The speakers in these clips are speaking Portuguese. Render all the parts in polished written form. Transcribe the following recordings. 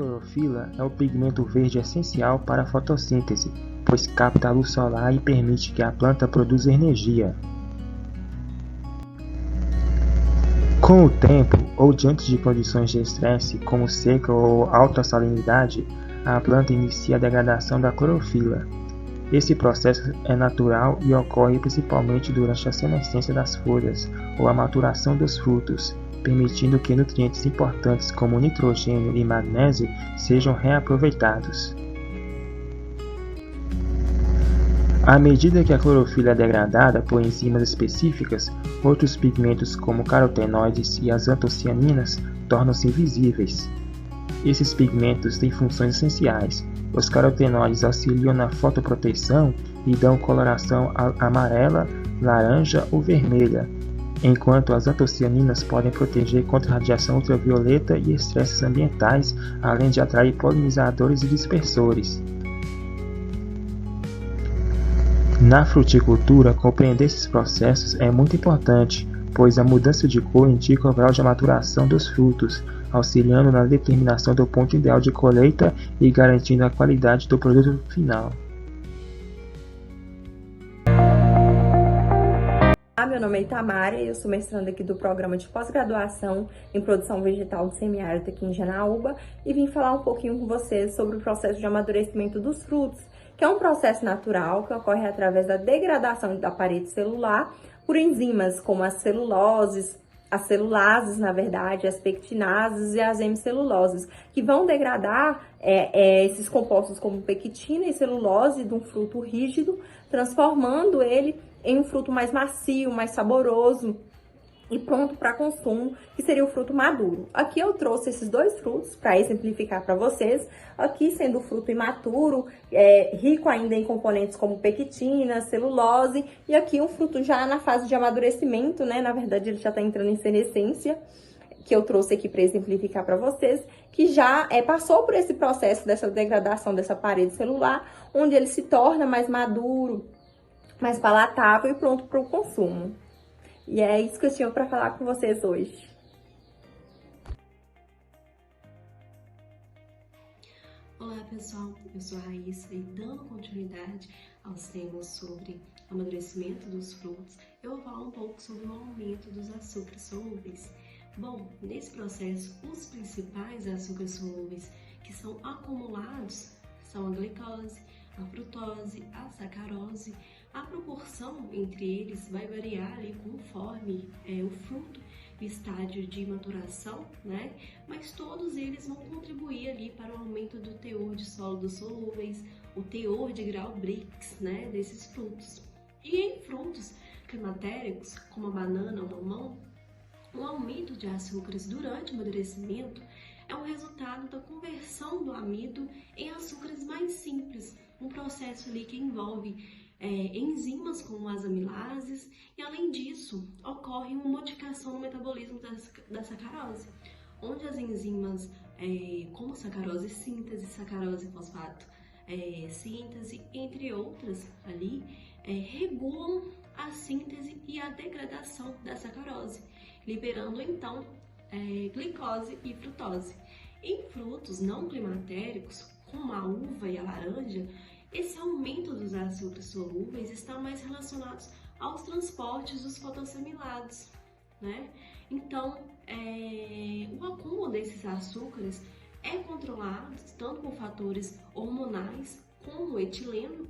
clorofila é o pigmento verde essencial para a fotossíntese, pois capta a luz solar e permite que a planta produza energia. Com o tempo, ou diante de condições de estresse, como seca ou alta salinidade, a planta inicia a degradação da clorofila. Esse processo é natural e ocorre principalmente durante a senescência das folhas ou a maturação dos frutos, permitindo que nutrientes importantes como nitrogênio e magnésio sejam reaproveitados. À medida que a clorofila é degradada por enzimas específicas, outros pigmentos como carotenoides e as antocianinas tornam-se invisíveis. Esses pigmentos têm funções essenciais. Os carotenoides auxiliam na fotoproteção e dão coloração amarela, laranja ou vermelha, enquanto as antocianinas podem proteger contra a radiação ultravioleta e estresses ambientais, além de atrair polinizadores e dispersores. Na fruticultura, compreender esses processos é muito importante, pois a mudança de cor indica o grau de maturação dos frutos, auxiliando na determinação do ponto ideal de colheita e garantindo a qualidade do produto final. Meu nome é Itamara e eu sou mestranda aqui do programa de pós-graduação em produção vegetal do semiárido aqui em Janaúba e vim falar um pouquinho com vocês sobre o processo de amadurecimento dos frutos, que é um processo natural que ocorre através da degradação da parede celular por enzimas como as celulases, na verdade, as pectinases e as hemiceluloses, que vão degradar esses compostos como pectina e celulose de um fruto rígido, transformando ele em um fruto mais macio, mais saboroso e pronto para consumo, que seria o fruto maduro. Aqui eu trouxe esses dois frutos para exemplificar para vocês. Aqui sendo o fruto imaturo, rico ainda em componentes como pectina, celulose, e aqui um fruto já na fase de amadurecimento, né? Na verdade ele já está entrando em senescência, que eu trouxe aqui para exemplificar para vocês, que já passou por esse processo dessa degradação dessa parede celular, onde ele se torna mais maduro, mais palatável e pronto para o consumo. E é isso que eu tinha para falar com vocês hoje. Olá pessoal, eu sou a Raíssa e dando continuidade aos temas sobre amadurecimento dos frutos, eu vou falar um pouco sobre o aumento dos açúcares solúveis. Bom, nesse processo, os principais açúcares solúveis que são acumulados são a glicose, a frutose, a sacarose. A proporção entre eles vai variar ali conforme o fruto, o estágio de maturação, né? Mas todos eles vão contribuir ali para o aumento do teor de sólidos solúveis, o teor de grau Brix, né? Desses frutos. E em frutos climatéricos, como a banana ou o mamão, o aumento de açúcares durante o amadurecimento é um resultado da conversão do amido em açúcares mais simples, um processo ali que envolve enzimas como as amilases e, além disso, ocorre uma modificação no metabolismo da sacarose, onde as enzimas como sacarose síntese, sacarose fosfato síntese, entre outras ali, regulam a síntese e a degradação da sacarose, liberando então glicose e frutose. Em frutos não climatéricos, como a uva e a laranja, esse aumento dos açúcares solúveis está mais relacionados aos transportes dos fotoassimilados, né? Então, o acúmulo desses açúcares é controlado tanto por fatores hormonais como o etileno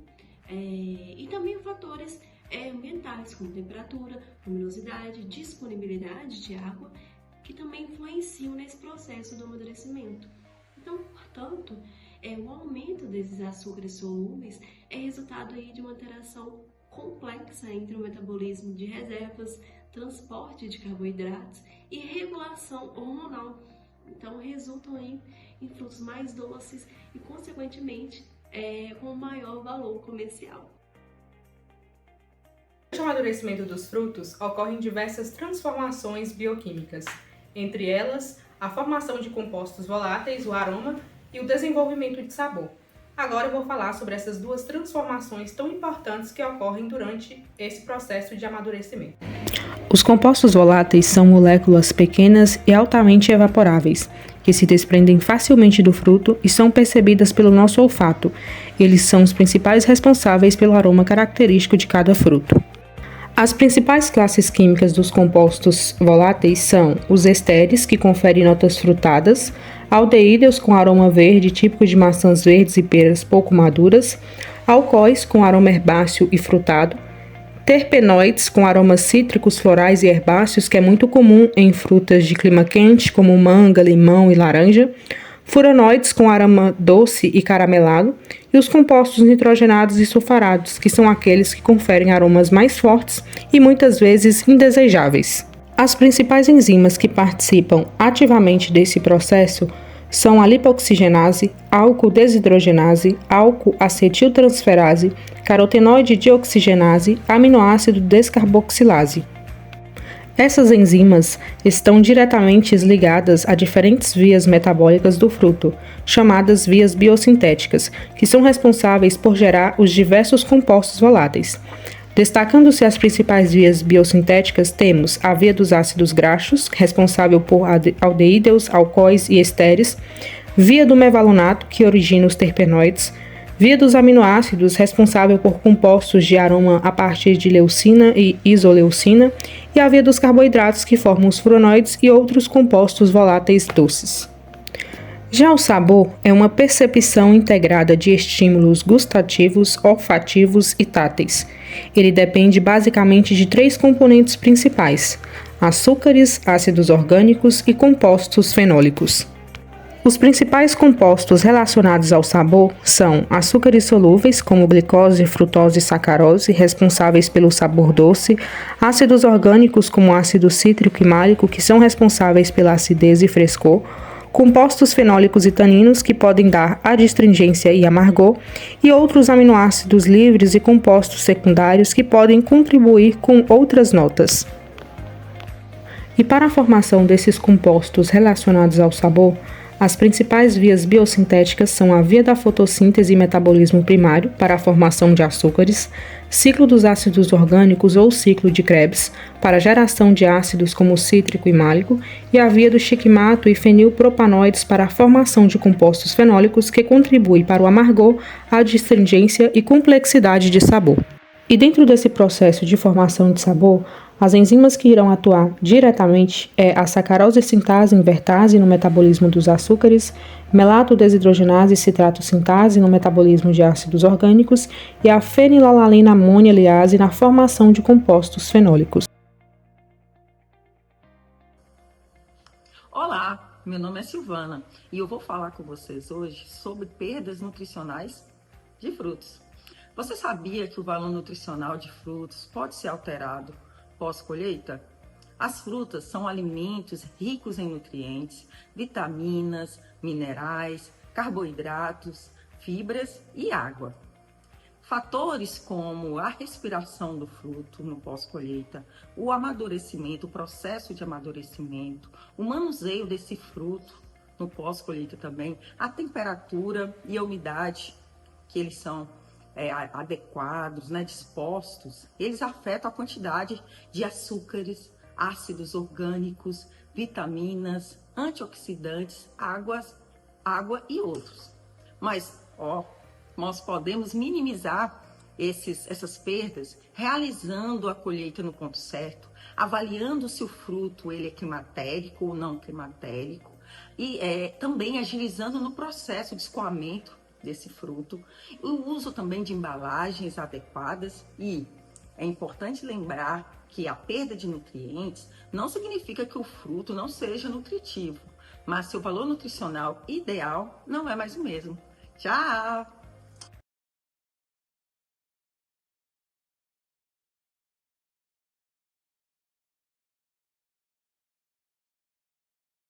e também fatores ambientais como temperatura, luminosidade, disponibilidade de água, que também influenciam nesse processo do amadurecimento. Então, portanto, o aumento desses açúcares solúveis é resultado aí de uma interação complexa entre o metabolismo de reservas, transporte de carboidratos e regulação hormonal. Então, resultam aí em frutos mais doces e, consequentemente, com maior valor comercial. Durante o amadurecimento dos frutos, ocorrem diversas transformações bioquímicas, entre elas a formação de compostos voláteis, o aroma e o desenvolvimento de sabor. Agora eu vou falar sobre essas duas transformações tão importantes que ocorrem durante esse processo de amadurecimento. Os compostos voláteis são moléculas pequenas e altamente evaporáveis, que se desprendem facilmente do fruto e são percebidas pelo nosso olfato. Eles são os principais responsáveis pelo aroma característico de cada fruto. As principais classes químicas dos compostos voláteis são os estéreis, que conferem notas frutadas, aldeídeos com aroma verde, típico de maçãs verdes e peras pouco maduras, alcoóis com aroma herbáceo e frutado, terpenoides com aromas cítricos, florais e herbáceos, que é muito comum em frutas de clima quente, como manga, limão e laranja, furanoides com aroma doce e caramelado, e os compostos nitrogenados e sulfurados, que são aqueles que conferem aromas mais fortes e muitas vezes indesejáveis. As principais enzimas que participam ativamente desse processo são a lipoxigenase, álcool desidrogenase, álcool acetiltransferase, carotenoide dioxigenase, aminoácido descarboxilase. Essas enzimas estão diretamente ligadas a diferentes vias metabólicas do fruto, chamadas vias biosintéticas, que são responsáveis por gerar os diversos compostos voláteis. Destacando-se as principais vias biosintéticas, temos a via dos ácidos graxos, responsável por aldeídeos, alcoóis e estéreis, via do mevalonato, que origina os terpenoides, via dos aminoácidos, responsável por compostos de aroma a partir de leucina e isoleucina, e a via dos carboidratos, que formam os furanoides e outros compostos voláteis doces. Já o sabor é uma percepção integrada de estímulos gustativos, olfativos e táteis. Ele depende basicamente de 3 componentes principais: açúcares, ácidos orgânicos e compostos fenólicos. Os principais compostos relacionados ao sabor são açúcares solúveis, como glicose, frutose e sacarose, responsáveis pelo sabor doce, ácidos orgânicos, como ácido cítrico e málico, que são responsáveis pela acidez e frescor, compostos fenólicos e taninos, que podem dar adstringência e amargor, e outros aminoácidos livres e compostos secundários, que podem contribuir com outras notas. E para a formação desses compostos relacionados ao sabor, as principais vias biosintéticas são a via da fotossíntese e metabolismo primário para a formação de açúcares, ciclo dos ácidos orgânicos ou ciclo de Krebs para a geração de ácidos como cítrico e málico, e a via do shikmato e fenilpropanoides para a formação de compostos fenólicos, que contribuem para o amargor, adstringência e complexidade de sabor. E dentro desse processo de formação de sabor, as enzimas que irão atuar diretamente é a sacarose sintase invertase no metabolismo dos açúcares, melato desidrogenase citrato sintase no metabolismo de ácidos orgânicos e a fenilalanina amônia liase na formação de compostos fenólicos. Olá, meu nome é Silvana e eu vou falar com vocês hoje sobre perdas nutricionais de frutos. Você sabia que o valor nutricional de frutos pode ser alterado pós-colheita? As frutas são alimentos ricos em nutrientes, vitaminas, minerais, carboidratos, fibras e água. Fatores como a respiração do fruto no pós-colheita, o amadurecimento, o processo de amadurecimento, o manuseio desse fruto no pós-colheita também, a temperatura e a umidade que eles são adequados, dispostos, eles afetam a quantidade de açúcares, ácidos orgânicos, vitaminas, antioxidantes, água e outros. Mas, nós podemos minimizar essas perdas realizando a colheita no ponto certo, avaliando se o fruto ele é climatérico ou não climatérico, e também agilizando no processo de escoamento desse fruto, o uso também de embalagens adequadas. E é importante lembrar que a perda de nutrientes não significa que o fruto não seja nutritivo, mas seu valor nutricional ideal não é mais o mesmo. Tchau!